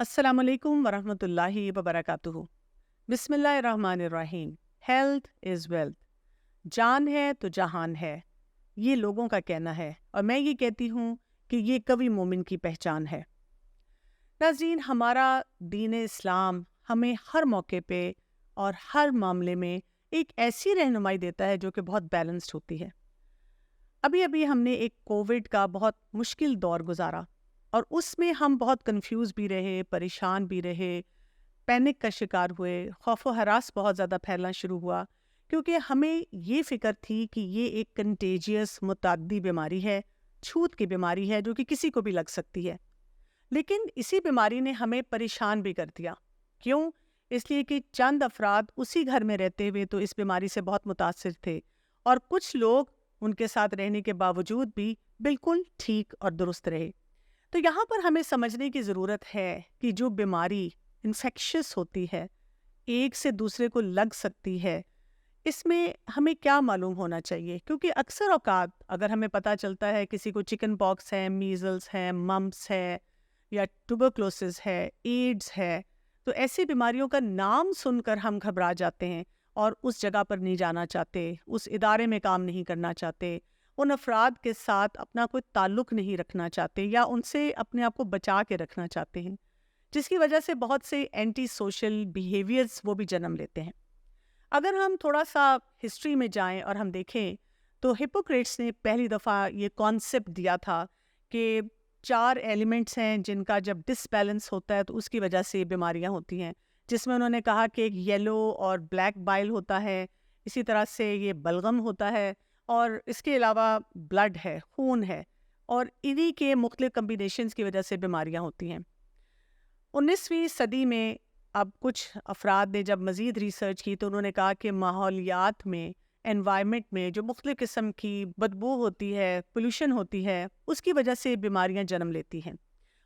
السلام علیکم ورحمۃ اللہ وبرکاتہ۔ بسم اللہ الرحمن الرحیم۔ ہیلتھ از ویلتھ، جان ہے تو جہان ہے، یہ لوگوں کا کہنا ہے اور میں یہ کہتی ہوں کہ یہ قوی مومن کی پہچان ہے۔ ناظرین، ہمارا دین اسلام ہمیں ہر موقع پہ اور ہر معاملے میں ایک ایسی رہنمائی دیتا ہے جو کہ بہت بیلنسڈ ہوتی ہے۔ ابھی ابھی ہم نے ایک کووڈ کا بہت مشکل دور گزارا اور اس میں ہم بہت کنفیوز بھی رہے، پریشان بھی رہے، پینک کا شکار ہوئے، خوف و ہراس بہت زیادہ پھیلنا شروع ہوا، کیونکہ ہمیں یہ فکر تھی کہ یہ ایک کنٹیجیس متعدی بیماری ہے، چھوت کی بیماری ہے جو کہ کسی کو بھی لگ سکتی ہے۔ لیکن اسی بیماری نے ہمیں پریشان بھی کر دیا۔ کیوں؟ اس لیے کہ چند افراد اسی گھر میں رہتے ہوئے تو اس بیماری سے بہت متاثر تھے اور کچھ لوگ ان کے ساتھ رہنے کے باوجود بھی بالکل ٹھیک اور درست رہے۔ تو یہاں پر ہمیں سمجھنے کی ضرورت ہے کہ جو بیماری انفیکشس ہوتی ہے، ایک سے دوسرے کو لگ سکتی ہے، اس میں ہمیں کیا معلوم ہونا چاہیے، کیونکہ اکثر اوقات اگر ہمیں پتہ چلتا ہے کسی کو چکن پاکس ہے، میزلز ہے، ممپس ہے یا ٹوبرکلوسس ہے، ایڈز ہے، تو ایسی بیماریوں کا نام سن کر ہم گھبرا جاتے ہیں اور اس جگہ پر نہیں جانا چاہتے، اس ادارے میں کام نہیں کرنا چاہتے، ان افراد کے ساتھ اپنا کوئی تعلق نہیں رکھنا چاہتے یا ان سے اپنے آپ کو بچا کے رکھنا چاہتے ہیں، جس کی وجہ سے بہت سے اینٹی سوشل بیہیویئرز وہ بھی جنم لیتے ہیں۔ اگر ہم تھوڑا سا ہسٹری میں جائیں اور ہم دیکھیں تو ہپوکریٹس نے پہلی دفعہ یہ کانسیپٹ دیا تھا کہ 4 ایلیمنٹس ہیں جن کا جب ڈس بیلنس ہوتا ہے تو اس کی وجہ سے یہ بیماریاں ہوتی ہیں، جس میں انہوں نے کہا کہ ایک یلو اور بلیک بائل ہوتا ہے، اسی طرح سے یہ بلغم ہوتا ہے اور اس کے علاوہ بلڈ ہے، خون ہے، اور انہی کے مختلف کمبینیشنز کی وجہ سے بیماریاں ہوتی ہیں۔ 19ویں صدی میں اب کچھ افراد نے جب مزید ریسرچ کی تو انہوں نے کہا کہ ماحولیات میں، انوائرمنٹ میں جو مختلف قسم کی بدبو ہوتی ہے، پولوشن ہوتی ہے، اس کی وجہ سے بیماریاں جنم لیتی ہیں۔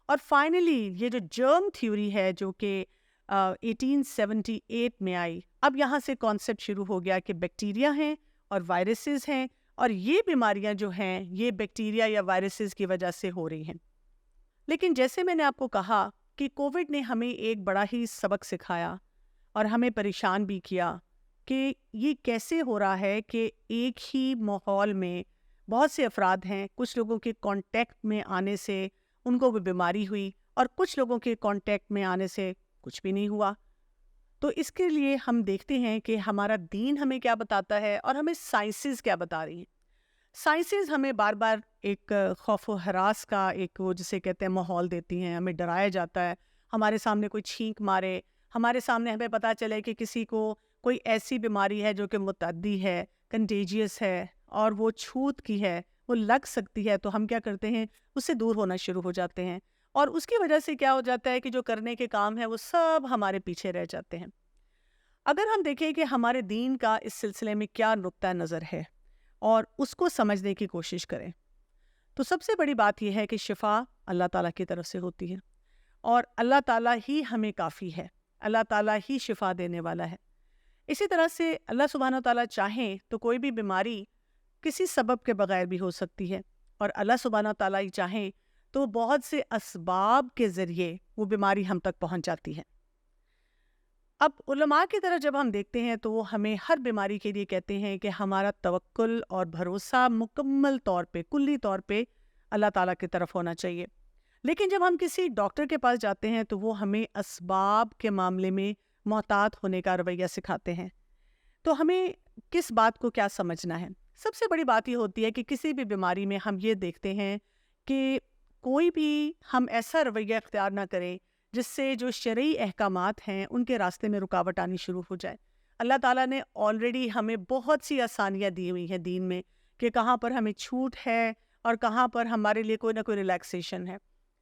اور فائنلی یہ جو جرم تھیوری ہے جو کہ 1878 میں آئی، اب یہاں سے کانسیپٹ شروع ہو گیا کہ بیکٹیریا ہیں اور وائرسز ہیں اور یہ بیماریاں جو ہیں یہ بیکٹیریا یا وائرسز کی وجہ سے ہو رہی ہیں۔ لیکن جیسے میں نے آپ کو کہا کہ کووڈ نے ہمیں ایک بڑا ہی سبق سکھایا اور ہمیں پریشان بھی کیا کہ یہ کیسے ہو رہا ہے کہ ایک ہی ماحول میں بہت سے افراد ہیں، کچھ لوگوں کے کانٹیکٹ میں آنے سے ان کو بھی بیماری ہوئی اور کچھ لوگوں کے کانٹیکٹ میں آنے سے کچھ بھی نہیں ہوا۔ تو اس کے لیے ہم دیکھتے ہیں کہ ہمارا دین ہمیں کیا بتاتا ہے اور ہمیں سائنسز کیا بتا رہی ہیں۔ سائنسز ہمیں بار بار ایک خوف و ہراس کا ایک وہ جسے کہتے ہیں ماحول دیتی ہیں، ہمیں ڈرایا جاتا ہے، ہمارے سامنے کوئی چھینک مارے، ہمارے سامنے ہمیں پتہ چلے کہ کسی کو کوئی ایسی بیماری ہے جو کہ متعدی ہے، کنٹیجیس ہے اور وہ چھوت کی ہے، وہ لگ سکتی ہے، تو ہم کیا کرتے ہیں، اس سے دور ہونا شروع ہو جاتے ہیں اور اس کی وجہ سے کیا ہو جاتا ہے کہ جو کرنے کے کام ہیں وہ سب ہمارے پیچھے رہ جاتے ہیں۔ اگر ہم دیکھیں کہ ہمارے دین کا اس سلسلے میں کیا نقطہ نظر ہے اور اس کو سمجھنے کی کوشش کریں تو سب سے بڑی بات یہ ہے کہ شفا اللہ تعالیٰ کی طرف سے ہوتی ہے اور اللہ تعالیٰ ہی ہمیں کافی ہے، اللہ تعالیٰ ہی شفا دینے والا ہے۔ اسی طرح سے اللہ سبحانہ و تعالیٰ چاہیں تو کوئی بھی بیماری کسی سبب کے بغیر بھی ہو سکتی ہے اور اللہ سبحانہ و تعالیٰ ہی چاہیں تو بہت سے اسباب کے ذریعے وہ بیماری ہم تک پہنچ جاتی ہے۔ اب علماء کی طرف جب ہم دیکھتے ہیں تو وہ ہمیں ہر بیماری کے لیے کہتے ہیں کہ ہمارا توکل اور بھروسہ مکمل طور پہ، کلی طور پہ اللہ تعالیٰ کی طرف ہونا چاہیے۔ لیکن جب ہم کسی ڈاکٹر کے پاس جاتے ہیں تو وہ ہمیں اسباب کے معاملے میں محتاط ہونے کا رویہ سکھاتے ہیں۔ تو ہمیں کس بات کو کیا سمجھنا ہے؟ سب سے بڑی بات یہ ہوتی ہے کہ کسی بھی بیماری میں ہم یہ دیکھتے ہیں کہ کوئی بھی ہم ایسا رویہ اختیار نہ کریں جس سے جو شرعی احکامات ہیں ان کے راستے میں رکاوٹ آنی شروع ہو جائے۔ اللہ تعالیٰ نے آلریڈی ہمیں بہت سی آسانیاں دی ہوئی ہیں دین میں کہ کہاں پر ہمیں چھوٹ ہے اور کہاں پر ہمارے لیے کوئی نہ کوئی ریلیکسیشن ہے۔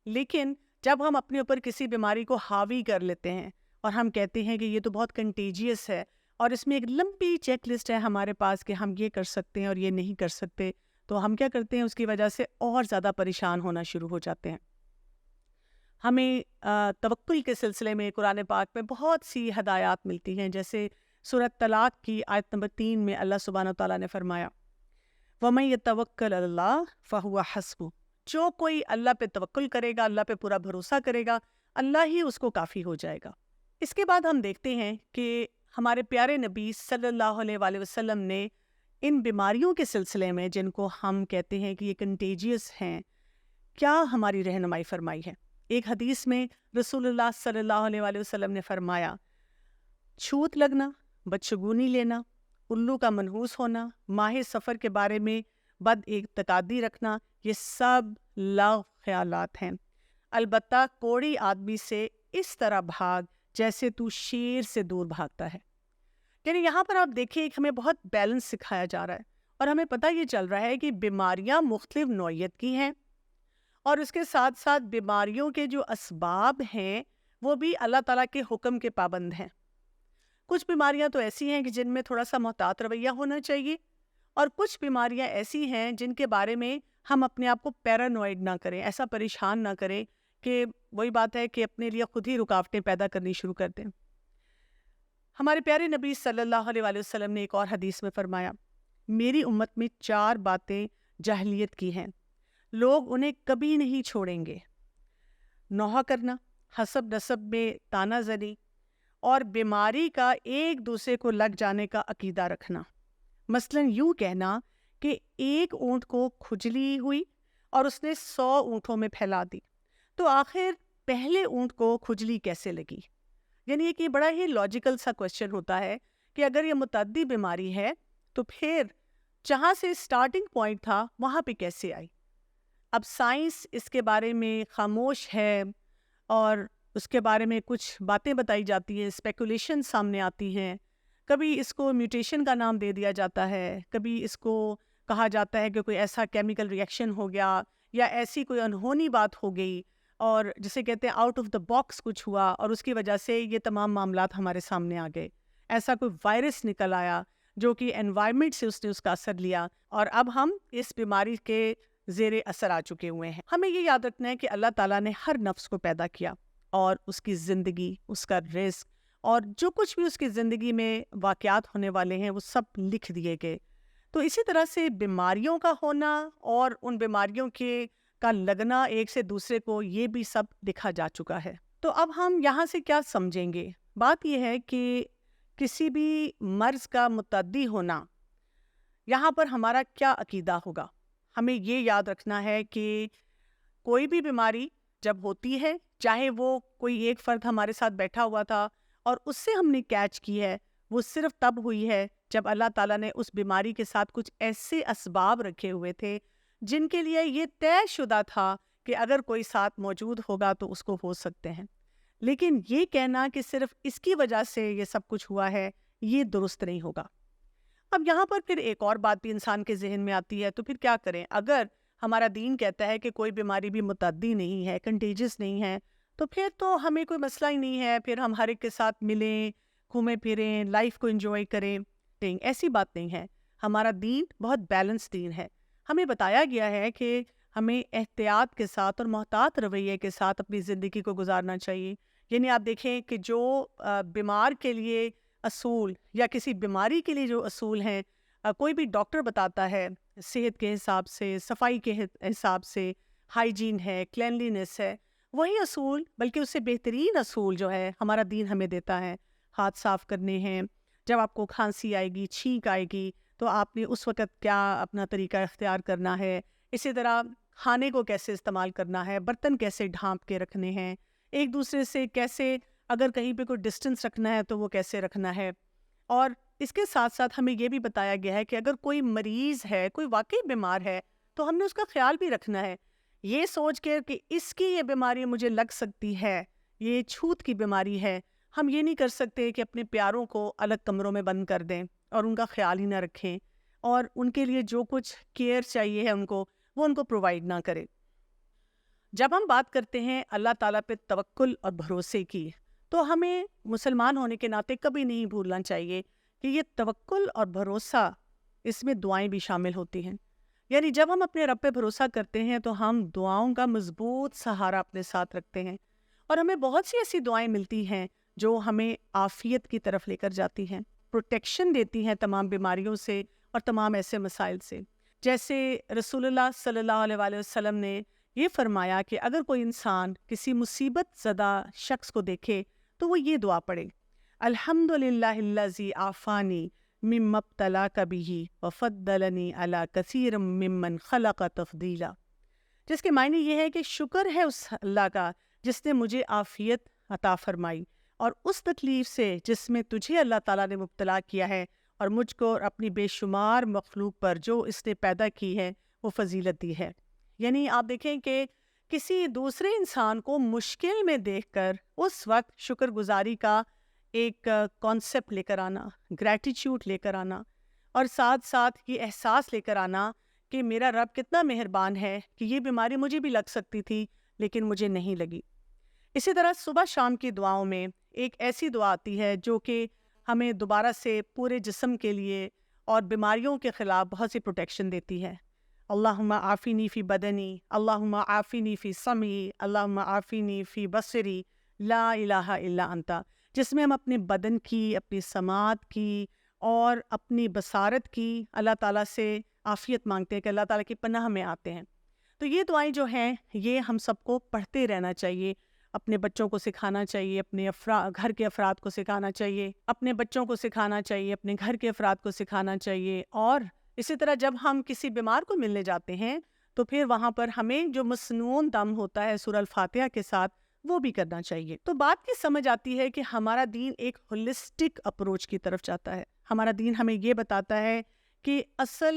لیکن جب ہم اپنے اوپر کسی بیماری کو حاوی کر لیتے ہیں اور ہم کہتے ہیں کہ یہ تو بہت کنٹیجیس ہے اور اس میں ایک لمبی چیک لسٹ ہے ہمارے پاس کہ ہم یہ کر سکتے ہیں اور یہ نہیں کر سکتے، تو ہم کیا کرتے ہیں، اس کی وجہ سے اور زیادہ پریشان ہونا شروع ہو جاتے ہیں۔ ہمیں توکل کے سلسلے میں قرآن پاک میں بہت سی ہدایات ملتی ہیں، جیسے سورۃ طلاق کی آیت نمبر 3 میں اللہ سبحانہ تعالیٰ نے فرمایا وَمَن يَتَوَكَّلْ عَلَى اللَّهِ فَهُوَ حَسْبُهُ، جو کوئی اللہ پہ توکل کرے گا، اللہ پہ پورا بھروسہ کرے گا، اللہ ہی اس کو کافی ہو جائے گا۔ اس کے بعد ہم دیکھتے ہیں کہ ہمارے پیارے نبی صلی اللہ علیہ وآلہ وسلم نے ان بیماریوں کے سلسلے میں، جن کو ہم کہتے ہیں کہ یہ کنٹیجیس ہیں، کیا ہماری رہنمائی فرمائی ہے۔ ایک حدیث میں رسول اللہ صلی اللہ علیہ وآلہ وسلم نے فرمایا، چھوت لگنا، بدشگونی لینا، الو کا منحوس ہونا، ماہ سفر کے بارے میں بد اعتقادی رکھنا، یہ سب لغو خیالات ہیں۔ البتہ کوڑی آدمی سے اس طرح بھاگ جیسے تو شیر سے دور بھاگتا ہے۔ یعنی یہاں پر آپ دیکھیں کہ ہمیں بہت بیلنس سکھایا جا رہا ہے، اور ہمیں پتہ یہ چل رہا ہے کہ بیماریاں مختلف نوعیت کی ہیں، اور اس کے ساتھ ساتھ بیماریوں کے جو اسباب ہیں وہ بھی اللہ تعالیٰ کے حکم کے پابند ہیں۔ کچھ بیماریاں تو ایسی ہیں کہ جن میں تھوڑا سا محتاط رویہ ہونا چاہیے، اور کچھ بیماریاں ایسی ہیں جن کے بارے میں ہم اپنے آپ کو پیرانوئڈ نہ کریں، ایسا پریشان نہ کریں کہ وہی بات ہے کہ اپنے لیے خود ہی رکاوٹیں پیدا کرنی شروع کر دیں۔ ہمارے پیارے نبی صلی اللہ علیہ وآلہ وسلم نے ایک اور حدیث میں فرمایا، میری امت میں 4 باتیں جاہلیت کی ہیں، لوگ انہیں کبھی نہیں چھوڑیں گے۔ نوحہ کرنا، حسب نسب میں تانا زنی، اور بیماری کا ایک دوسرے کو لگ جانے کا عقیدہ رکھنا۔ مثلا یوں کہنا کہ ایک اونٹ کو کھجلی ہوئی اور اس نے 100 اونٹوں میں پھیلا دی، تو آخر پہلے اونٹ کو کھجلی کیسے لگی؟ یعنی ایک یہ بڑا ہی لاجیکل سا کوشچن ہوتا ہے کہ اگر یہ متعدی بیماری ہے تو پھر جہاں سے اسٹارٹنگ پوائنٹ تھا وہاں پہ کیسے آئی؟ اب سائنس اس کے بارے میں خاموش ہے، اور اس کے بارے میں کچھ باتیں بتائی جاتی ہیں، اسپیکولیشن سامنے آتی ہیں۔ کبھی اس کو میوٹیشن کا نام دے دیا جاتا ہے، کبھی اس کو کہا جاتا ہے کہ کوئی ایسا کیمیکل ریئیکشن ہو گیا، یا ایسی کوئی انہونی بات ہو گئی، اور جسے کہتے ہیں آؤٹ آف دا باکس کچھ ہوا، اور اس کی وجہ سے یہ تمام معاملات ہمارے سامنے آ گئے۔ ایسا کوئی وائرس نکل آیا جو کہ انوائرمنٹ سے اس نے اس کا اثر لیا، اور اب ہم اس بیماری کے زیر اثر آ چکے ہوئے ہیں۔ ہمیں یہ یاد رکھنا ہے کہ اللہ تعالیٰ نے ہر نفس کو پیدا کیا، اور اس کی زندگی، اس کا رزق، اور جو کچھ بھی اس کی زندگی میں واقعات ہونے والے ہیں وہ سب لکھ دیے گئے۔ تو اسی طرح سے بیماریوں کا ہونا اور ان بیماریوں کا لگنا ایک سے دوسرے کو، یہ بھی سب لکھا جا چکا ہے۔ تو اب ہم یہاں سے کیا سمجھیں گے؟ بات یہ ہے کہ کسی بھی مرض کا متعدی ہونا، یہاں پر ہمارا کیا عقیدہ ہوگا؟ ہمیں یہ یاد رکھنا ہے کہ کوئی بھی بیماری جب ہوتی ہے، چاہے وہ کوئی ایک فرد ہمارے ساتھ بیٹھا ہوا تھا اور اس سے ہم نے کیچ کی ہے، وہ صرف تب ہوئی ہے جب اللہ تعالیٰ نے اس بیماری کے ساتھ کچھ ایسے اسباب رکھے ہوئے تھے جن کے لیے یہ طے شدہ تھا کہ اگر کوئی ساتھ موجود ہوگا تو اس کو ہو سکتے ہیں۔ لیکن یہ کہنا کہ صرف اس کی وجہ سے یہ سب کچھ ہوا ہے، یہ درست نہیں ہوگا۔ اب یہاں پر پھر ایک اور بات بھی انسان کے ذہن میں آتی ہے، تو پھر کیا کریں؟ اگر ہمارا دین کہتا ہے کہ کوئی بیماری بھی متعدی نہیں ہے، کنٹیجس نہیں ہے، تو پھر تو ہمیں کوئی مسئلہ ہی نہیں ہے، پھر ہم ہر ایک کے ساتھ ملیں، گھومیں پھریں، لائف کو انجوائے کریں۔ نہیں، ایسی بات نہیں ہے۔ ہمارا دین بہت بیلنس دین ہے۔ ہمیں بتایا گیا ہے کہ ہمیں احتیاط کے ساتھ اور محتاط رویے کے ساتھ اپنی زندگی کو گزارنا چاہیے۔ یعنی آپ دیکھیں کہ جو بیمار کے لیے اصول یا کسی بیماری کے لیے جو اصول ہیں، کوئی بھی ڈاکٹر بتاتا ہے، صحت کے حساب سے، صفائی کے حساب سے، ہائیجین ہے، کلینلینس ہے، وہی اصول بلکہ اس سے بہترین اصول جو ہے ہمارا دین ہمیں دیتا ہے۔ ہاتھ صاف کرنے ہیں، جب آپ کو کھانسی آئے گی، چھینک آئے گی، تو آپ نے اس وقت کیا اپنا طریقہ اختیار کرنا ہے۔ اسی طرح کھانے کو کیسے استعمال کرنا ہے، برتن کیسے ڈھانپ کے رکھنے ہیں، ایک دوسرے سے کیسے، اگر کہیں پہ کوئی ڈسٹنس رکھنا ہے تو وہ کیسے رکھنا ہے۔ اور اس کے ساتھ ساتھ ہمیں یہ بھی بتایا گیا ہے کہ اگر کوئی مریض ہے، کوئی واقعی بیمار ہے، تو ہم نے اس کا خیال بھی رکھنا ہے، یہ سوچ کے کہ اس کی یہ بیماری مجھے لگ سکتی ہے، یہ چھوت کی بیماری ہے۔ ہم یہ نہیں کر سکتے کہ اپنے پیاروں کو الگ کمروں میں بند کر دیں اور ان کا خیال ہی نہ رکھیں، اور ان کے لیے جو کچھ کیئر چاہیے ہے وہ ان کو پرووائڈ نہ کریں۔ جب ہم بات کرتے ہیں اللہ تعالیٰ پہ توکل اور بھروسے کی، تو ہمیں مسلمان ہونے کے ناطے کبھی نہیں بھولنا چاہیے کہ یہ توکل اور بھروسہ، اس میں دعائیں بھی شامل ہوتی ہیں۔ یعنی جب ہم اپنے رب پہ بھروسہ کرتے ہیں تو ہم دعاؤں کا مضبوط سہارا اپنے ساتھ رکھتے ہیں، اور ہمیں بہت سی ایسی دعائیں ملتی ہیں جو ہمیں عافیت کی طرف لے کر جاتی ہیں، پروٹیکشن دیتی ہیں تمام بیماریوں سے اور تمام ایسے مسائل سے۔ جیسے رسول اللہ صلی اللہ علیہ وآلہ وسلم نے یہ فرمایا کہ اگر کوئی انسان کسی مصیبت زدہ شخص کو دیکھے تو وہ یہ دعا پڑھے، الحمدللہ الذی عافانی مما ابتلاک بہ وفضلنی علی کثیر ممن خلق تفضیلا، جس کے معنی یہ ہے کہ شکر ہے اس اللہ کا جس نے مجھے عافیت عطا فرمائی اور اس تکلیف سے جس میں تجھے اللہ تعالیٰ نے مبتلا کیا ہے، اور مجھ کو اور اپنی بے شمار مخلوق پر جو اس نے پیدا کی ہے وہ فضیلت دی ہے۔ یعنی آپ دیکھیں کہ کسی دوسرے انسان کو مشکل میں دیکھ کر اس وقت شکر گزاری کا ایک کانسیپٹ لے کر آنا، گریٹیچیوڈ لے کر آنا، اور ساتھ ساتھ یہ احساس لے کر آنا کہ میرا رب کتنا مہربان ہے کہ یہ بیماری مجھے بھی لگ سکتی تھی لیکن مجھے نہیں لگی۔ اسی طرح صبح شام کی دعاؤں میں ایک ایسی دعا آتی ہے جو کہ ہمیں دوبارہ سے پورے جسم کے لیے اور بیماریوں کے خلاف بہت سی پروٹیکشن دیتی ہے۔ اللہم عافینی فی بدنی، اللہم عافینی فی سمعی، اللہم عافینی فی بصری، لا الہ الا انت، جس میں ہم اپنے بدن کی، اپنی سماعت کی اور اپنی بصارت کی اللہ تعالیٰ سے عافیت مانگتے ہیں کہ اللہ تعالیٰ کی پناہ میں آتے ہیں۔ تو یہ دعائیں جو ہیں یہ ہم سب کو پڑھتے رہنا چاہیے، اپنے بچوں کو سکھانا چاہیے، اپنے گھر کے افراد کو سکھانا چاہیے، اپنے بچوں کو سکھانا چاہیے، اپنے گھر کے افراد کو سکھانا چاہیے، اور اسی طرح جب ہم کسی بیمار کو ملنے جاتے ہیں تو پھر وہاں پر ہمیں جو مسنون دم ہوتا ہے سورہ الفاتحہ کے ساتھ وہ بھی کرنا چاہیے۔ تو بات کی سمجھ آتی ہے کہ ہمارا دین ایک ہولسٹک اپروچ کی طرف جاتا ہے۔ ہمارا دین ہمیں یہ بتاتا ہے کہ اصل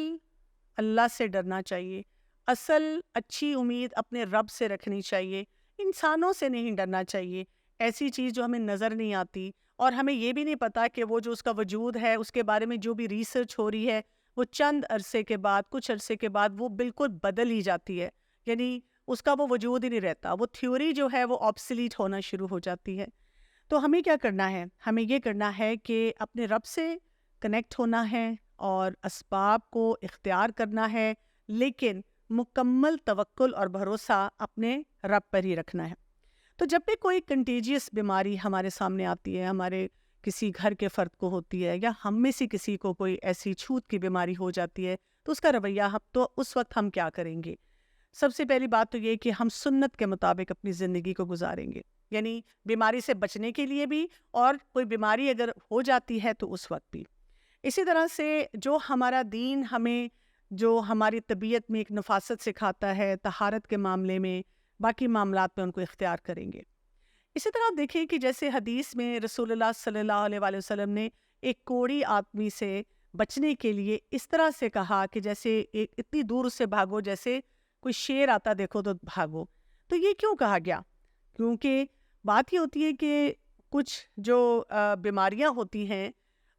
اللہ سے ڈرنا چاہیے، اصل اچھی امید اپنے رب سے رکھنی چاہیے، انسانوں سے نہیں ڈرنا چاہیے، ایسی چیز جو ہمیں نظر نہیں آتی اور ہمیں یہ بھی نہیں پتا کہ وہ جو اس کا وجود ہے اس کے بارے میں جو بھی ریسرچ ہو رہی ہے وہ چند عرصے کے بعد، کچھ عرصے کے بعد وہ بالکل بدل ہی جاتی ہے، یعنی اس کا وہ وجود ہی نہیں رہتا، وہ تھیوری جو ہے وہ آبسلیٹ ہونا شروع ہو جاتی ہے۔ تو ہمیں کیا کرنا ہے؟ ہمیں یہ کرنا ہے کہ اپنے رب سے کنیکٹ ہونا ہے اور اسباب کو اختیار کرنا ہے، لیکن مکمل توکل اور بھروسہ اپنے رب پر ہی رکھنا ہے۔ تو جب بھی کوئی کنٹیجیس بیماری ہمارے سامنے آتی ہے، ہمارے کسی گھر کے فرد کو ہوتی ہے یا ہم میں سے کسی کو کوئی ایسی چھوت کی بیماری ہو جاتی ہے تو اس کا رویہ تو اس وقت ہم کیا کریں گے؟ سب سے پہلی بات تو یہ کہ ہم سنت کے مطابق اپنی زندگی کو گزاریں گے، یعنی بیماری سے بچنے کے لیے بھی اور کوئی بیماری اگر ہو جاتی ہے تو اس وقت بھی۔ اسی طرح سے جو ہمارا دین ہمیں جو ہماری طبیعت میں ایک نفاست سکھاتا ہے طہارت کے معاملے میں، باقی معاملات میں ان کو اختیار کریں گے۔ اسی طرح آپ دیکھیں کہ جیسے حدیث میں رسول اللہ صلی اللہ علیہ وآلہ وسلم نے ایک کوڑی آدمی سے بچنے کے لیے اس طرح سے کہا کہ جیسے ایک اتنی دور اس سے بھاگو جیسے کوئی شیر آتا دیکھو تو بھاگو۔ تو یہ کیوں کہا گیا؟ کیونکہ بات یہ ہوتی ہے کہ کچھ جو بیماریاں ہوتی ہیں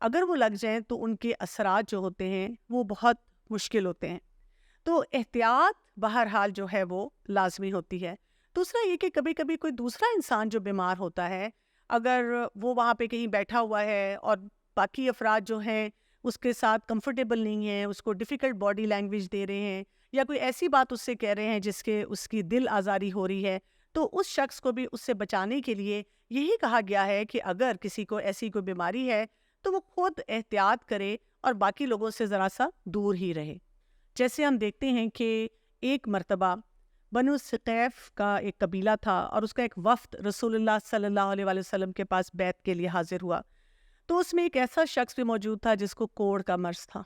اگر وہ لگ جائیں تو ان کے اثرات جو ہوتے ہیں وہ بہت مشکل ہوتے ہیں، تو احتیاط بہرحال جو ہے وہ لازمی ہوتی ہے۔ دوسرا یہ کہ کبھی کبھی کوئی دوسرا انسان جو بیمار ہوتا ہے اگر وہ وہاں پہ کہیں بیٹھا ہوا ہے اور باقی افراد جو ہیں اس کے ساتھ کمفرٹیبل نہیں ہیں، اس کو ڈیفیکلٹ باڈی لینگویج دے رہے ہیں یا کوئی ایسی بات اس سے کہہ رہے ہیں جس کے اس کی دل آزاری ہو رہی ہے، تو اس شخص کو بھی اس سے بچانے کے لیے یہی کہا گیا ہے کہ اگر کسی کو ایسی کوئی بیماری ہے تو وہ خود احتیاط کرے اور باقی لوگوں سے ذرا سا دور ہی رہے۔ جیسے ہم دیکھتے ہیں کہ ایک مرتبہ بنو ثقیف کا ایک قبیلہ تھا اور اس کا ایک وفد رسول اللہ صلی اللہ علیہ وآلہ وسلم کے پاس بیعت کے لیے حاضر ہوا، تو اس میں ایک ایسا شخص بھی موجود تھا جس کو کوڑ کا مرض تھا۔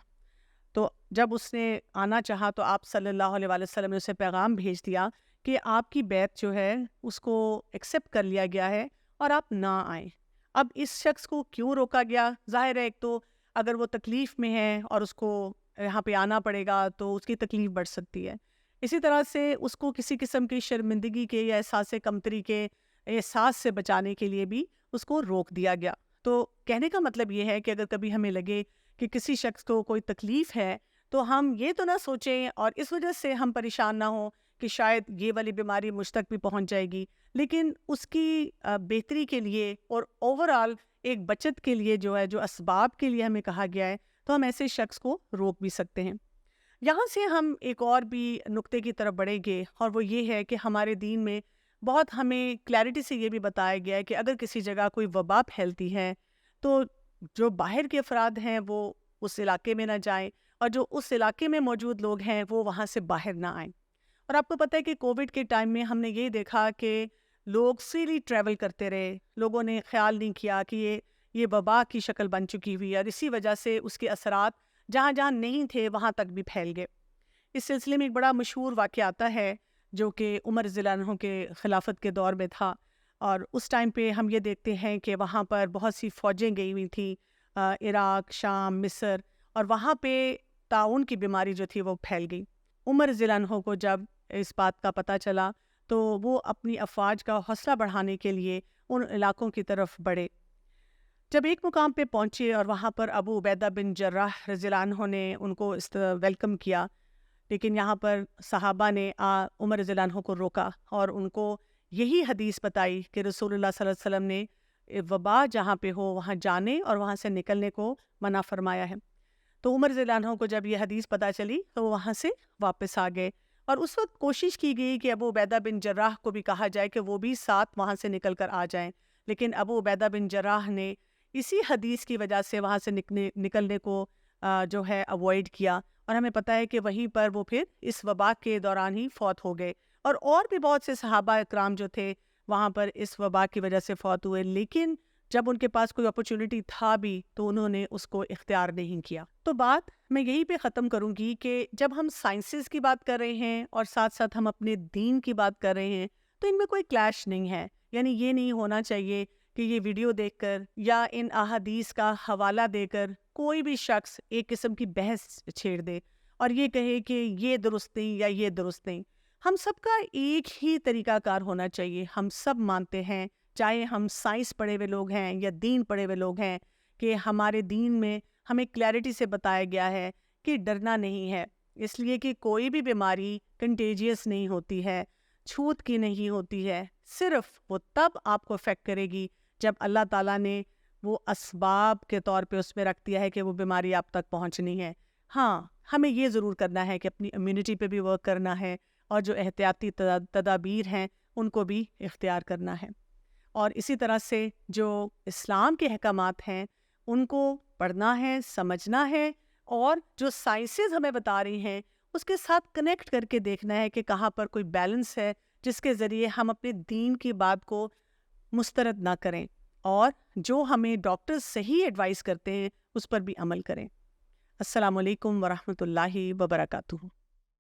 تو جب اس نے آنا چاہا تو آپ صلی اللہ علیہ وآلہ وسلم نے اسے پیغام بھیج دیا کہ آپ کی بیعت جو ہے اس کو ایکسیپٹ کر لیا گیا ہے اور آپ نہ آئیں۔ اب اس شخص کو کیوں روکا گیا؟ ظاہر ہے ایک تو اگر وہ تکلیف میں ہے اور اس کو یہاں پہ آنا پڑے گا تو اس کی تکلیف بڑھ سکتی ہے، اسی طرح سے اس کو کسی قسم کی شرمندگی کے یا احساس کمتری کے احساس سے بچانے کے لیے بھی اس کو روک دیا گیا۔ تو کہنے کا مطلب یہ ہے کہ اگر کبھی ہمیں لگے کہ کسی شخص کو کوئی تکلیف ہے تو ہم یہ تو نہ سوچیں اور اس وجہ سے ہم پریشان نہ ہوں کہ شاید یہ والی بیماری مجھ تک بھی پہنچ جائے گی، لیکن اس کی بہتری کے لیے اور اوورآل ایک بچت کے لیے جو ہے، جو اسباب کے لیے ہمیں کہا گیا ہے، تو ہم ایسے شخص کو روک بھی سکتے ہیں۔ یہاں سے ہم ایک اور بھی نقطے کی طرف بڑھیں گے اور وہ یہ ہے کہ ہمارے دین میں بہت ہمیں کلیئرٹی سے یہ بھی بتایا گیا ہے کہ اگر کسی جگہ کوئی وبا پھیلتی ہے تو جو باہر کے افراد ہیں وہ اس علاقے میں نہ جائیں اور جو اس علاقے میں موجود لوگ ہیں وہ وہاں سے باہر نہ آئیں۔ اور آپ کو پتہ ہے کہ کووڈ کے ٹائم میں ہم نے یہ دیکھا کہ لوگ فریلی ٹریول کرتے رہے، لوگوں نے خیال نہیں کیا کہ یہ وبا کی شکل بن چکی ہوئی ہے، اور اسی وجہ سے اس کے اثرات جہاں جہاں نہیں تھے وہاں تک بھی پھیل گئے۔ اس سلسلے میں ایک بڑا مشہور واقعہ آتا ہے جو کہ عمر رضی اللہ عنہ کے خلافت کے دور میں تھا، اور اس ٹائم پہ ہم یہ دیکھتے ہیں کہ وہاں پر بہت سی فوجیں گئی ہوئی تھیں، عراق، شام، مصر، اور وہاں پہ طاعون کی بیماری جو تھی وہ پھیل گئی۔ عمر رضی اللہ عنہ کو جب اس بات کا پتہ چلا تو وہ اپنی افواج کا حوصلہ بڑھانے کے لیے ان علاقوں کی طرف بڑھے۔ جب ایک مقام پہ پہنچے اور وہاں پر ابو عبیدہ بن جراح رضی اللہ عنہ نے ان کو ویلکم کیا، لیکن یہاں پر صحابہ نے عمر رضی اللہ عنہ کو روکا اور ان کو یہی حدیث بتائی کہ رسول اللہ صلی اللہ علیہ وسلم نے وبا جہاں پہ ہو وہاں جانے اور وہاں سے نکلنے کو منع فرمایا ہے۔ تو عمر رضی اللہ عنہ کو جب یہ حدیث پتہ چلی تو وہ وہاں سے واپس آ گئے، اور اس وقت کوشش کی گئی کہ ابو عبیدہ بن جراح کو بھی کہا جائے کہ وہ بھی ساتھ وہاں سے نکل کر آ جائیں، لیکن ابو عبیدہ بن جراح نے اسی حدیث کی وجہ سے وہاں سے نکلنے کو جو ہے اوائڈ کیا، اور ہمیں پتہ ہے کہ وہیں پر وہ پھر اس وبا کے دوران ہی فوت ہو گئے، اور بھی بہت سے صحابہ اکرام جو تھے وہاں پر اس وبا کی وجہ سے فوت ہوئے، لیکن جب ان کے پاس کوئی اپرچونٹی تھا بھی تو انہوں نے اس کو اختیار نہیں کیا۔ تو بات میں یہی پہ ختم کروں گی کہ جب ہم سائنسز کی بات کر رہے ہیں اور ساتھ ساتھ ہم اپنے دین کی بات کر رہے ہیں تو ان میں کوئی کلیش نہیں ہے، یعنی یہ نہیں ہونا چاہیے کہ یہ ویڈیو دیکھ کر یا ان احادیث کا حوالہ دے کر کوئی بھی شخص ایک قسم کی بحث چھیڑ دے اور یہ کہے کہ یہ درست نہیں یا یہ درست نہیں۔ ہم سب کا ایک ہی طریقہ کار ہونا چاہیے۔ ہم سب مانتے ہیں، چاہے ہم سائنس پڑھے ہوئے لوگ ہیں یا دین پڑھے ہوئے لوگ ہیں، کہ ہمارے دین میں ہمیں کلیئرٹی سے بتایا گیا ہے کہ ڈرنا نہیں ہے، اس لیے کہ کوئی بھی بیماری کنٹیجیس نہیں ہوتی ہے، چھوت کی نہیں ہوتی ہے، صرف وہ تب آپ کو افیکٹ کرے گی جب اللہ تعالیٰ نے وہ اسباب کے طور پہ اس میں رکھ دیا ہے کہ وہ بیماری آپ تک پہنچنی ہے۔ ہاں، ہمیں یہ ضرور کرنا ہے کہ اپنی امیونٹی پہ بھی ورک کرنا ہے، اور جو احتیاطی تدابیر ہیں ان کو بھی اختیار کرنا ہے، اور اسی طرح سے جو اسلام کے احکامات ہیں ان کو پڑھنا ہے، سمجھنا ہے، اور جو سائنسز ہمیں بتا رہی ہیں اس کے ساتھ کنیکٹ کر کے دیکھنا ہے کہ کہاں پر کوئی بیلنس ہے جس کے ذریعے ہم اپنے دین کی بات کو مسترد نہ کریں، اور جو ہمیں ڈاکٹر صحیح ایڈوائز کرتے ہیں اس پر بھی عمل کریں۔ السلام علیکم ورحمۃ اللہ وبرکاتہ۔